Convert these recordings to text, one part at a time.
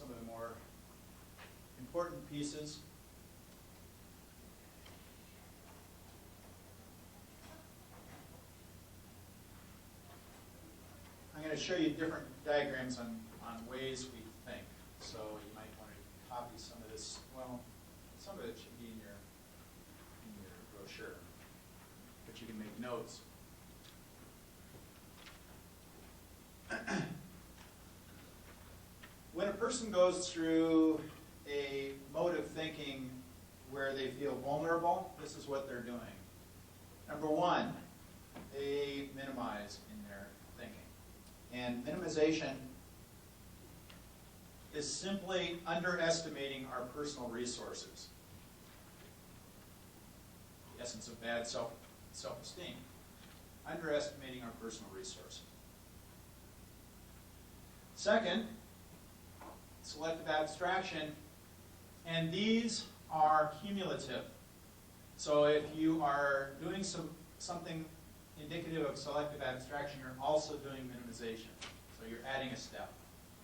some of the more important pieces. I'm going to show you different diagrams on ways we think. So you might want to copy some of this. Well, some of it should be in your brochure, but you can make notes. When a person goes through a mode of thinking where they feel vulnerable, this is what they're doing. Number one, they minimize in their thinking. And minimization is simply underestimating our personal resources. The essence of bad self-esteem. Underestimating our personal resources. Second, selective abstraction, and these are cumulative. So if you are doing something indicative of selective abstraction, you're also doing minimization. So you're adding a step.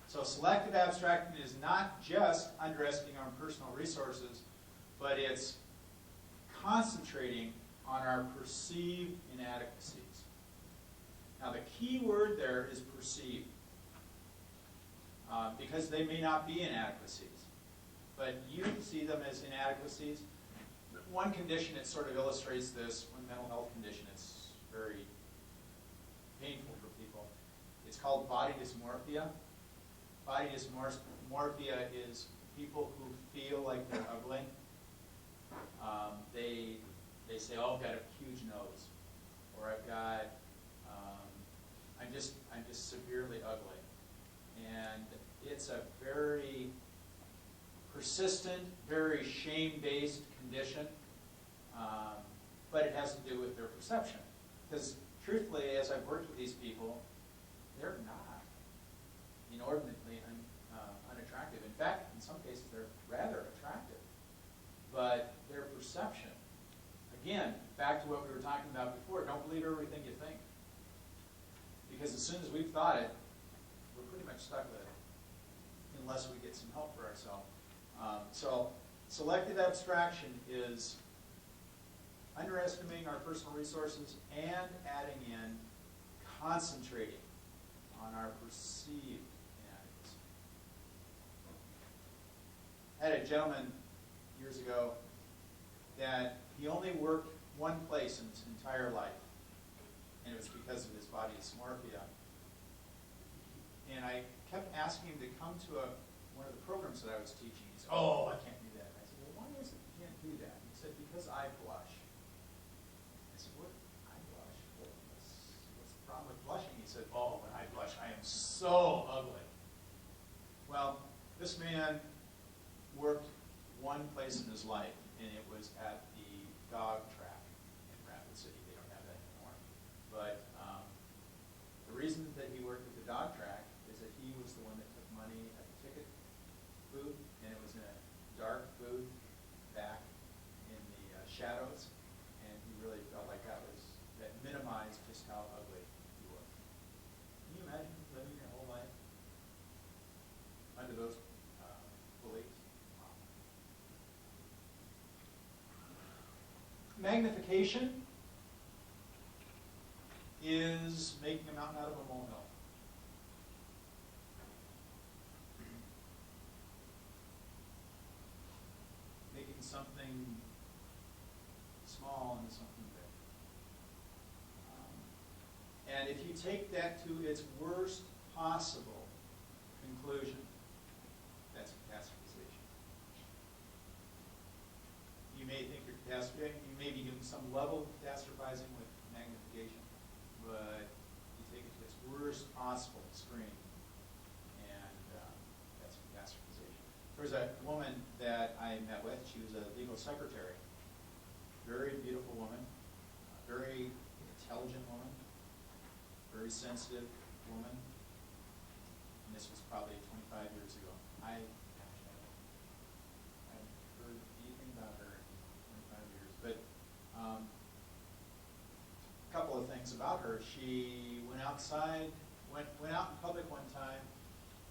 So selective abstraction is not just underestimating our personal resources, but it's concentrating on our perceived inadequacies. Now the key word there is perceived, because they may not be inadequacies, but you see them as inadequacies. One condition that sort of illustrates this, one mental health condition, it's very painful for people. It's called body dysmorphia. Body dysmorphia is people who feel like they're ugly. They say, "Oh, I've got a huge nose," or "I've got, I'm just severely ugly," and it's a very persistent, very shame-based condition, but it has to do with their perception. Because truthfully, as I've worked with these people, they're not inordinately unattractive. In fact, in some cases, they're rather attractive. But their perception, again, back to what we were talking about before, don't believe everything you think. Because as soon as we've thought it, we're pretty much stuck with it, unless we get some help for ourselves. So selective abstraction is underestimating our personal resources and adding in concentrating on our perceived inadequacy. I had a gentleman years ago that he only worked one place in his entire life, and it was because of his body dysmorphia. And I kept asking him to come to one of the programs that I was teaching. He said, "Oh, I can't do that." I said, "Well, why is it you can't do that?" He said, "Because I blush." I said, "What? I blush? What's the problem with blushing?" He said, "Oh, when I blush, I am so ugly." Well, this man worked one place in his life, and it was at the dog track in Rapid City. They don't have that anymore. But the reason that he worked at the dog track is that he was the one that took money at the ticket booth, and it was in a dark booth back in the shadows, and he really felt like that minimized just how ugly he was. Can you imagine living your whole life under those beliefs? Magnification is making a mountain out of a molehill. Making something small into something big. And if you take that to its worst possible conclusion, that's catastrophization. You may think you're catastrophizing, you may be doing some level of catastrophizing with magnification, but you take it to its worst possible extreme, and that's catastrophization. There was a woman that I met with. She was a legal secretary. Very beautiful woman, very intelligent woman, very sensitive woman. And this was probably 25 years ago. I haven't heard anything about her in 25 years. But a couple of things about her. She went outside, went out in public one time,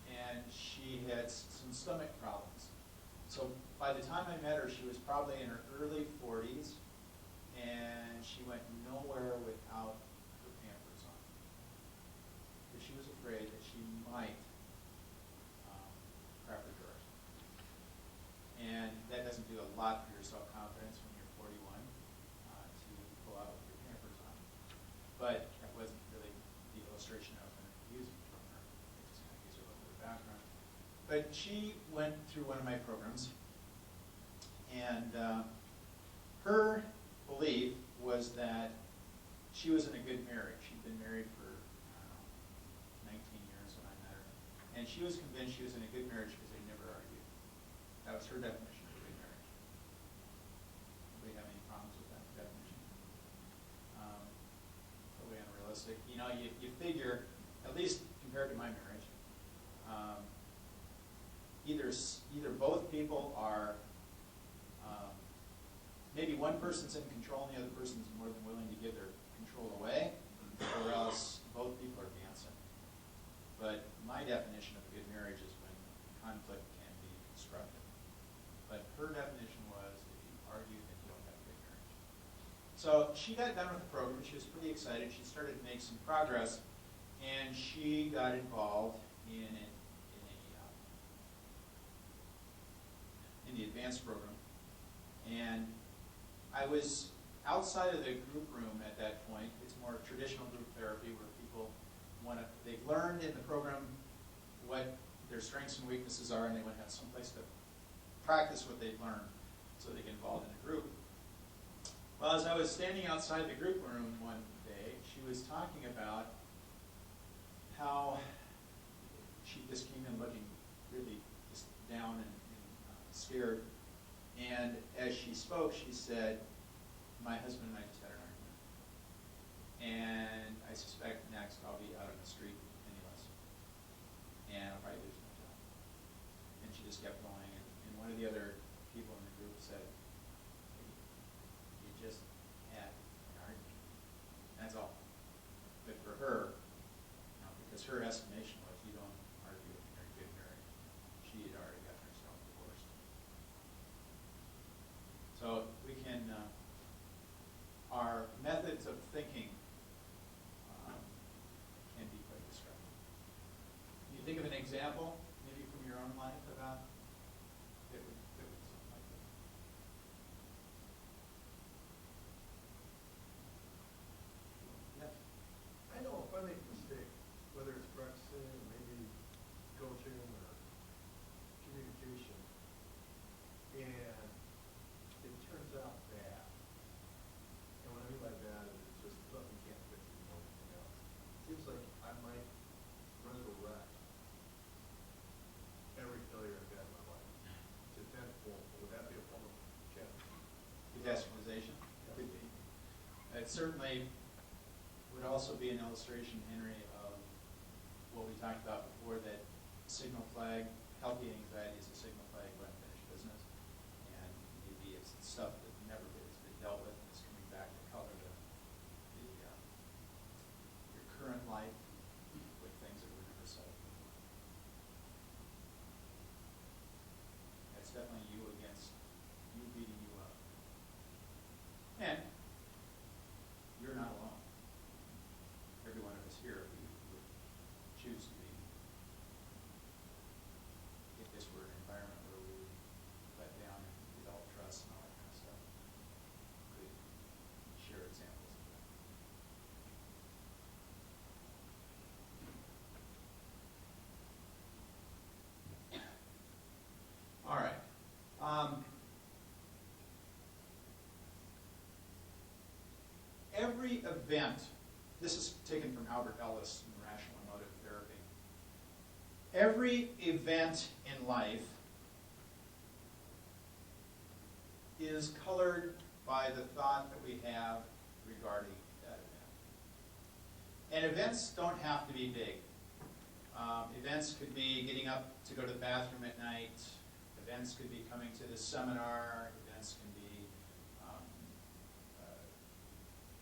and she had some stuff by the time I met her, she was probably in her early 40s, and she went nowhere without her Pampers on. Because she was afraid that she might crap her drawers. And that doesn't do a lot for your self-confidence when you're 41 to go out with your Pampers on. But that wasn't really the illustration I was going to be using from her. It just kind of gives you a little bit of background. But she went through one of my programs, and her belief was that she was in a good marriage. She'd been married for, I don't know, 19 years when I met her. And she was convinced she was in a good marriage because they never argued. That was her definition of a good marriage. Anybody have any problems with that definition? Totally unrealistic. You know, you figure, at least compared to my marriage, either both people are, maybe one person's in control and the other person's more than willing to give their control away, or else both people are dancing. But my definition of a good marriage is when conflict can be constructive. But her definition was, if you argue, then you don't have a good marriage. So she got done with the program. She was pretty excited. She started to make some progress, and she got involved in the advanced program. And I was outside of the group room at that point. It's more traditional group therapy where people they've learned in the program what their strengths and weaknesses are, and they want to have some place to practice what they've learned so they get involved in a group. Well, as I was standing outside the group room one day, she was talking about how she just came in looking really just down and scared. And as she spoke, she said, my husband and I just had an argument. And I suspect next I'll be out on the street penniless. And I'll probably lose my job. And she just kept going. And one of the other people in the group said, hey, you just had an argument. That's all. But for her, because her estimation was you don't argue if you're in a good marriage, she had already gotten herself divorced. So we can, our methods of thinking can be quite destructive. Can you think of an example, maybe from your own life, about that would something like that? Yes. I know if I make a mistake, whether it's practicing or maybe coaching or communication, and it turns out bad. And what I mean by bad is it's just something you can't fix anymore than anything else. It seems like I might run into a wreck every failure I've had in my life. To tenfold. Would that be a form of Pedestrianization? Could be. It certainly would also be an illustration, Henry, of what we talked about before, that signal flag, healthy anxiety is a signal flag for unfinished business. And maybe it's stuff that never has been dealt with and is coming back to color your current life with things that were never settled before. It's definitely you against you beating you up. And you're not alone. Every one of us here would choose to be, if this were an environment where we would let down and develop trust and all that kind of stuff, could share examples of that. All right. Every event, this is taken from Albert Ellis in Rational Emotive Therapy. Every event in life is colored by the thought that we have regarding that event. And events don't have to be big. Events could be getting up to go to the bathroom at night. Events could be coming to this seminar. Events can be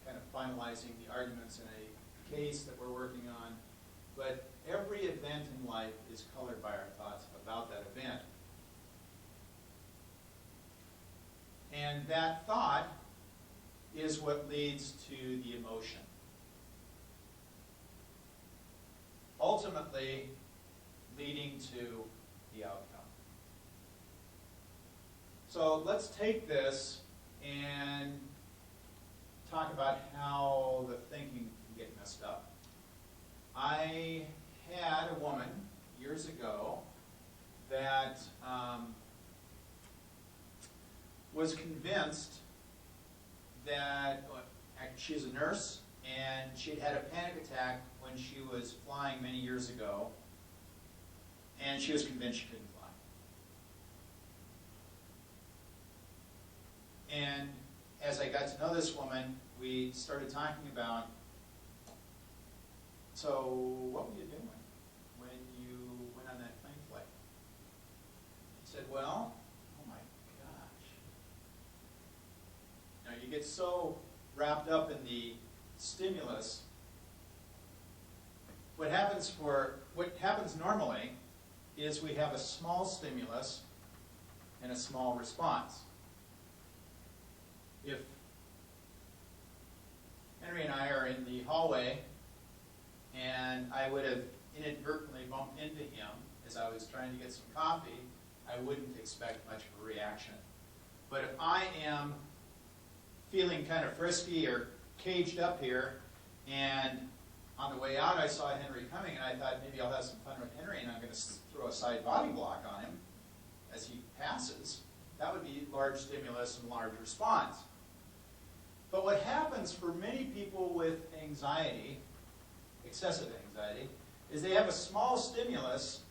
kind of finalizing the arguments in a case that we're working on. But every event in life is colored by our thoughts about that event. And that thought is what leads to the emotion. Ultimately, leading to the outcome. So let's take this and talk about how the thinking can get messed up. I had a woman years ago that was convinced that she's a nurse, and she'd had a panic attack when she was flying many years ago, and she was convinced she couldn't fly. And as I got to know this woman, we started talking about, so what were you doing when you went on that plane flight? She said, well, oh my gosh. Now you get so wrapped up in the stimulus. What happens normally is we have a small stimulus and a small response. If Henry and I are in the hallway and I would have inadvertently bumped into him as I was trying to get some coffee, I wouldn't expect much of a reaction. But if I am feeling kind of frisky or caged up here, and on the way out I saw Henry coming, and I thought maybe I'll have some fun with Henry, and I'm going to throw a side body block on him as he passes, that would be large stimulus and large response. But what happens for many people with anxiety, excessive anxiety, is they have a small stimulus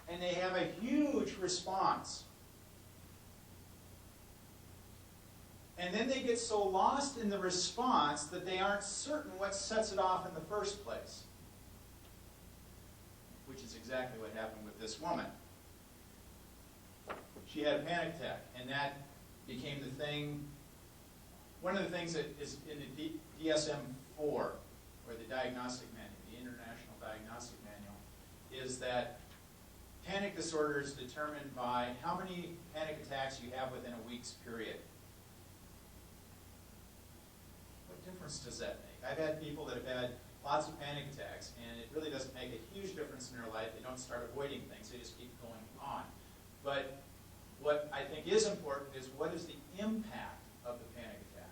and they have a huge response. And then they get so lost in the response that they aren't certain what sets it off in the first place. Which is exactly what happened with this woman. She had a panic attack, and that became the thing. One of the things that is in the DSM-4, or the Diagnostic Manual, the International Diagnostic Manual, is that panic disorder is determined by how many panic attacks you have within a week's period. What difference does that make? I've had people that have had lots of panic attacks, and it really doesn't make a huge difference in their life. They don't start avoiding things, they just keep going on. But what I think is important is what is the impact of the panic attack.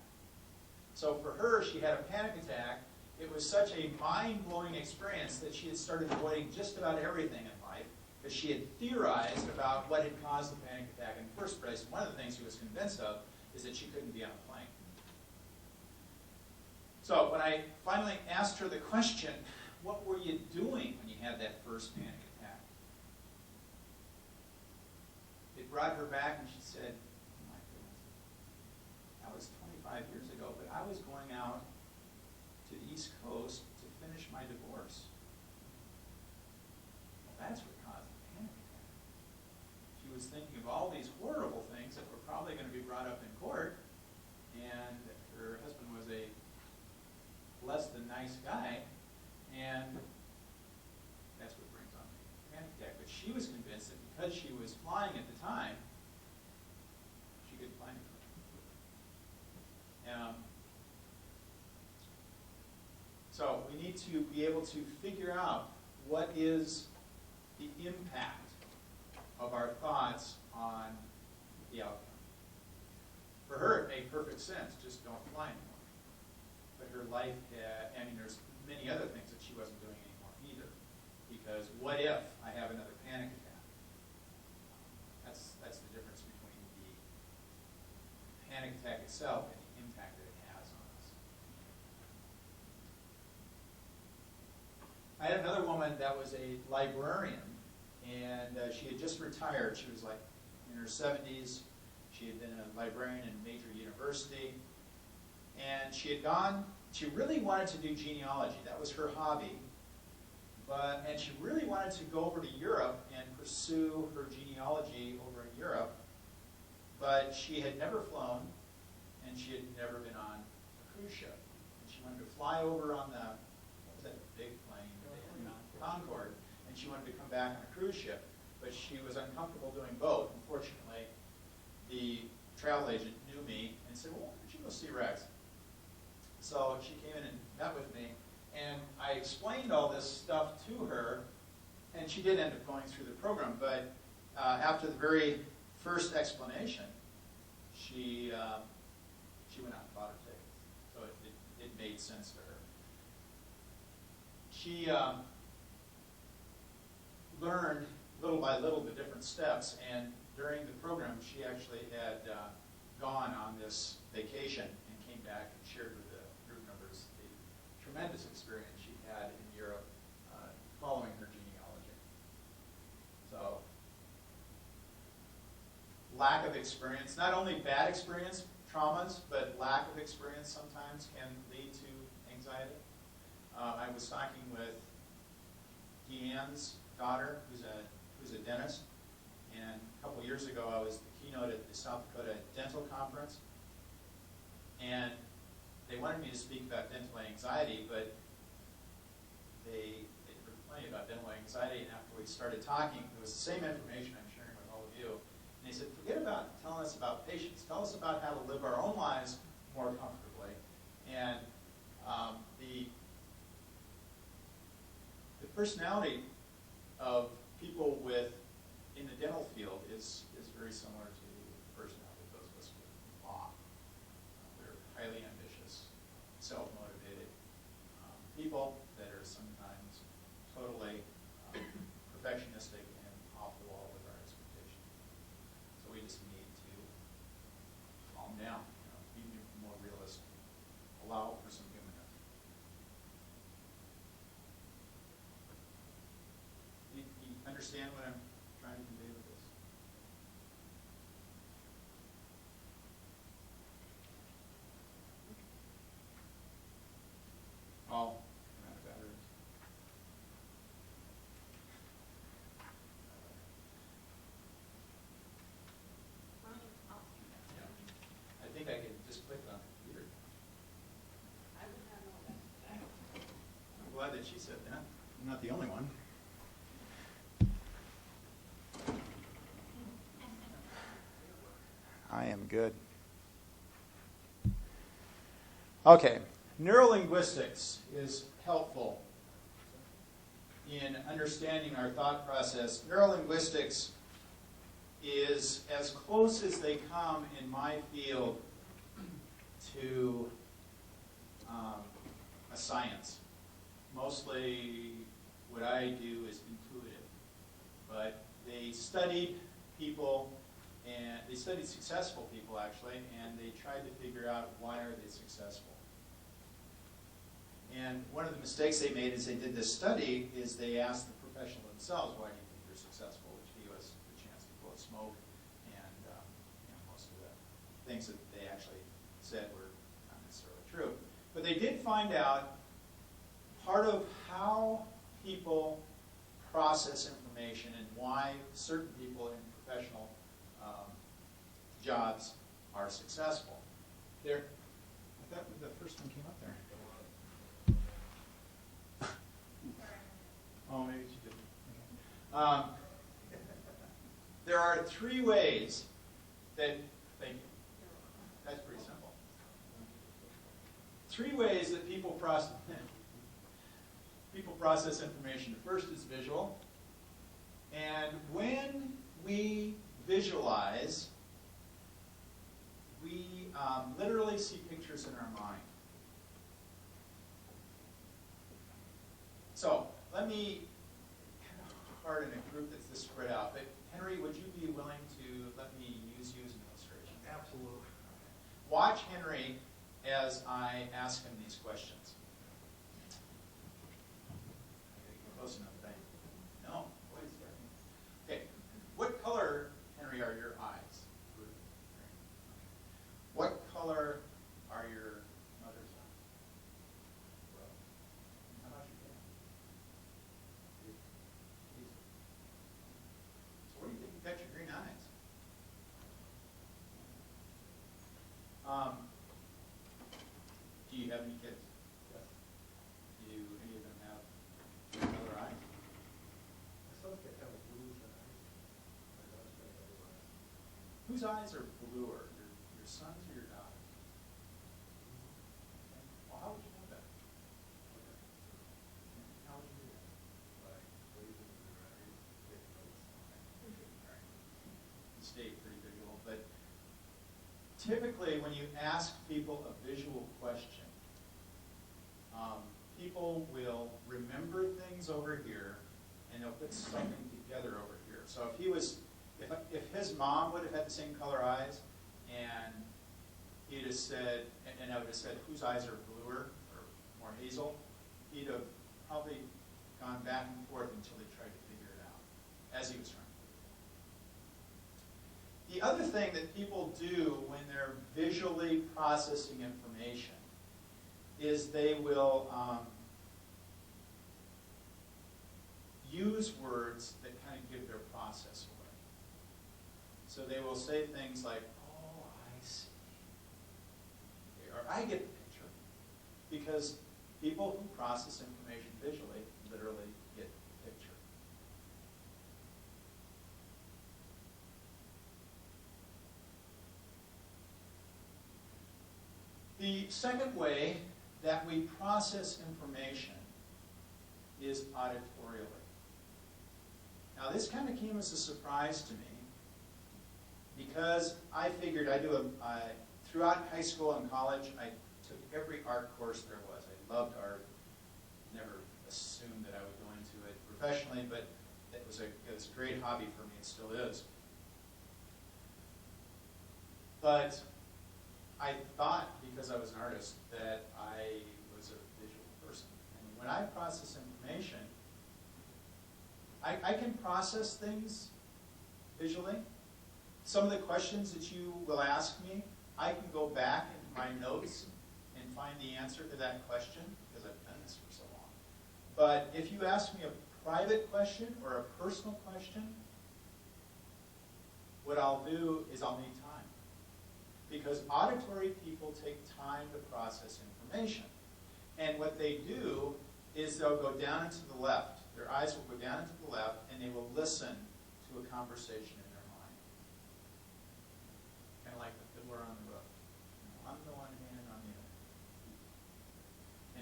So for her, she had a panic attack. It was such a mind-blowing experience that she had started avoiding just about everything in life because she had theorized about what had caused the panic attack in the first place. And one of the things she was convinced of is that she couldn't be on a plane. So when I finally asked her the question, what were you doing when you had that first panic attack? It brought her back and she said, oh my goodness, that was 25 years ago, but I was going out to the East Coast to finish my divorce. Well, that's what caused the panic attack. She was thinking of all these horrible things that were probably going to be brought up in court, and her husband was a less than nice guy, and that's what brings on the panic attack. But she was convinced that because she was flying at the time, she could fly anywhere. So we need to be able to figure out what is the impact of our thoughts on the outcome. For her, it made perfect sense. Just don't fly anymore. But her life, there's many other things that she wasn't doing anymore either. Because what if I have another panic attack? That's the difference between the panic attack itself and the impact that it has on us. I had another woman that was a librarian, and she had just retired. She was like in her 70s. She had been a librarian in a major university. And she really wanted to do genealogy. That was her hobby. And she really wanted to go over to Europe and pursue her genealogy over in Europe. But she had never flown, and she had never been on a cruise ship. And she wanted to fly over on the, what was that big plane? Concorde. And she wanted to come back on a cruise ship. But she was uncomfortable doing both. Unfortunately, the travel agent knew me and said, well, why don't you go see Rex? So she came in and met with me, and I explained all this stuff to her, and she did end up going through the program, but after the very first explanation, she went out and bought her tickets. So it made sense to her. She learned little by little the different steps, and during the program, she actually had gone on this vacation and came back and shared with the group members the tremendous experience she had in Europe following her genealogy. So, lack of experience, not only bad experience, traumas, but lack of experience sometimes can lead to anxiety. I was talking with Deanne's daughter, who's a dentist, and a couple years ago I was the keynote at the South Dakota Dental Conference, and they wanted me to speak about dental anxiety, but they heard plenty about dental anxiety, and after we started talking, it was the same information I'm sharing with all of you, and they said, forget about telling us about patients, tell us about how to live our own lives more comfortably. And the personality of people in the dental field is very similar to the personality of those of us with law. They're highly ambitious, self-motivated people that are sometimes totally perfectionistic and off the wall with our expectations. So we just need to calm down, be more realistic, allow for some humanness. You understand what I'm trying to convey with this? Oh, I'm out of batteries. Yeah. I think I could just click it on the computer. I'm glad that she said that. I'm not the only one. I am good. Okay, neurolinguistics is helpful in understanding our thought process. Neurolinguistics is as close as they come in my field to a science. Mostly what I do is intuitive, but they studied people, and they studied successful people actually, and they tried to figure out why are they successful. And one of the mistakes they made as they did this study is they asked the professional themselves, why do you think you're successful? Which gave us the chance to blow smoke, and most of the things that they actually said were not necessarily true. But they did find out part of how people process information and why certain people in professional jobs are successful. I thought the first one came up there. Oh, maybe she didn't. Okay. There are 3 ways that, thank you, that's pretty simple. 3 ways that people process information. The first is visual. And when we visualize, we literally see pictures in our mind. So let me, kind of hard in a group that's this spread out, but Henry, would you be willing to let me use you as an illustration? Absolutely. Watch Henry as I ask him these questions. Close enough, thank you. No? Okay. What color, Henry, are your eyes? What color are your mother's eyes? How about your dad? So what do you think you got your green eyes? Do you have any kids? Yes. Do any of them have another eye? My son's got kind of blues eyes. My daughter's got yellow eyes. Whose eyes are blue or your your sons or your daughters? Okay. Well, how would you know that? How would you do that? Like, waving in their eyes, take notes. You stay pretty visual, but typically when you ask people a visual question, people will remember things over here and they'll put something together over here. So if his mom would have had the same color eyes and he'd have said, and I would have said, whose eyes are bluer or more hazel, he'd have probably gone back and forth until he tried to figure it out as he was trying to. The other thing that people do when they're visually processing information is they will use words that kind of give their process away. So they will say things like, oh, I see. Or I get the picture. Because people who process information visually literally get the picture. The second way that we process information is auditorially. Now this kind of came as a surprise to me because I figured throughout high school and college, I took every art course there was. I loved art. Never assumed that I would go into it professionally, but it was a great hobby for me. It still is. But I thought, because I was an artist, that I was a visual person. And when I process information, I can process things visually. Some of the questions that you will ask me, I can go back into my notes and find the answer to that question, because I've done this for so long. But if you ask me a private question or a personal question, what I'll do is I'll need time. Because auditory people take time to process information. And what they do is they'll go down and to the left. Their eyes will go down and to the left, and they will listen to a conversation in their mind. Kind of like the fiddler on the roof. On the one hand, on the other.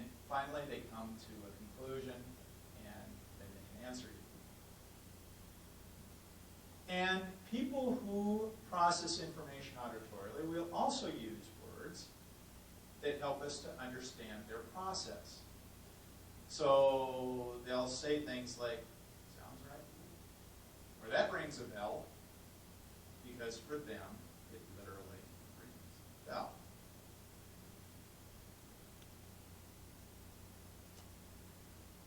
And finally, they come to a conclusion, and then they can answer you. And people who process information auditorily will also use words that help us to understand their process. So they'll say things like, sounds right, or that rings a bell, because for them, it literally rings a bell.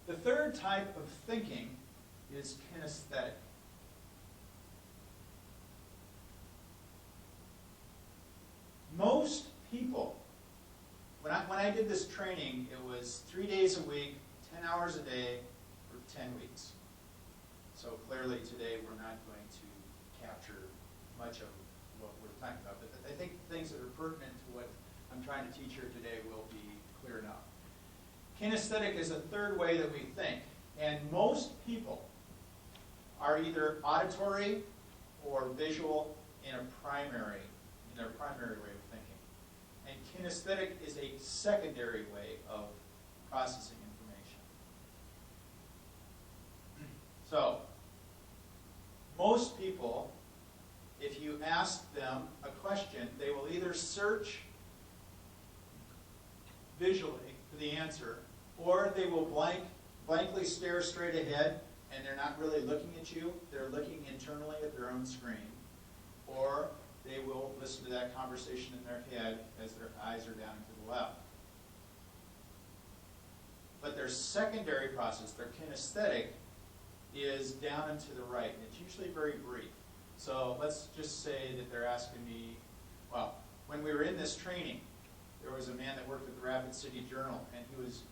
The third type of thinking is kinesthetic. Most people, when I did this training, it was 3 days a week, 10 hours a day for 10 weeks. So clearly today we're not going to capture much of what we're talking about, but I think things that are pertinent to what I'm trying to teach here today will be clear enough. Kinesthetic is a third way that we think, and most people are either auditory or visual in their primary way of thinking. And kinesthetic is a secondary way of processing information. So, most people, if you ask them a question, they will either search visually for the answer, or they will blankly stare straight ahead, and they're not really looking at you. They're looking internally at their own screen. Or they will listen to that conversation in their head as their eyes are down to the left. But their secondary process, their kinesthetic, is down and to the right. And it's usually very brief. So let's just say that they're asking me, well, when we were in this training, there was a man that worked at the Rapid City Journal, and he was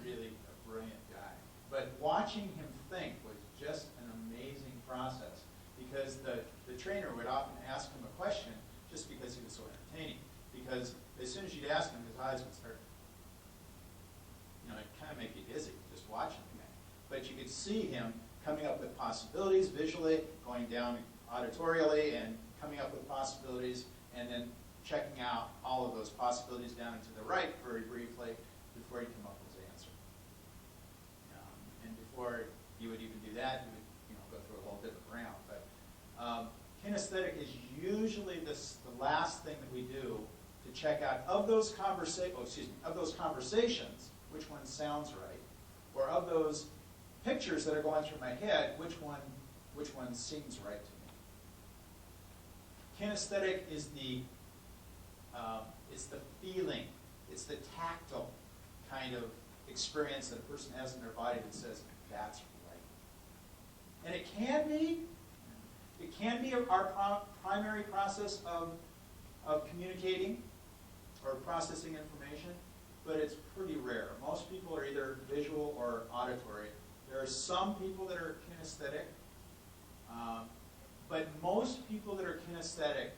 really a brilliant guy. But watching him think was just an amazing process, because the trainer would often ask him a question just because he was so entertaining. Because as soon as you'd ask him, his eyes would start, it kind of make you dizzy just watching him. But you could see him coming up with possibilities visually, going down auditorially, and coming up with possibilities, and then checking out all of those possibilities down and to the right very briefly before you come up with an answer. And before you would even do that, you would go through a whole different round. But kinesthetic is usually the last thing that we do to check out of those conversations, which one sounds right, or of those pictures that are going through my head, which one seems right to me. Kinesthetic is it's the feeling, it's the tactile kind of experience that a person has in their body that says, that's right. And it can be our primary process of communicating or processing information, but it's pretty rare. Most people are either visual or auditory. There are some people that are kinesthetic, but most people that are kinesthetic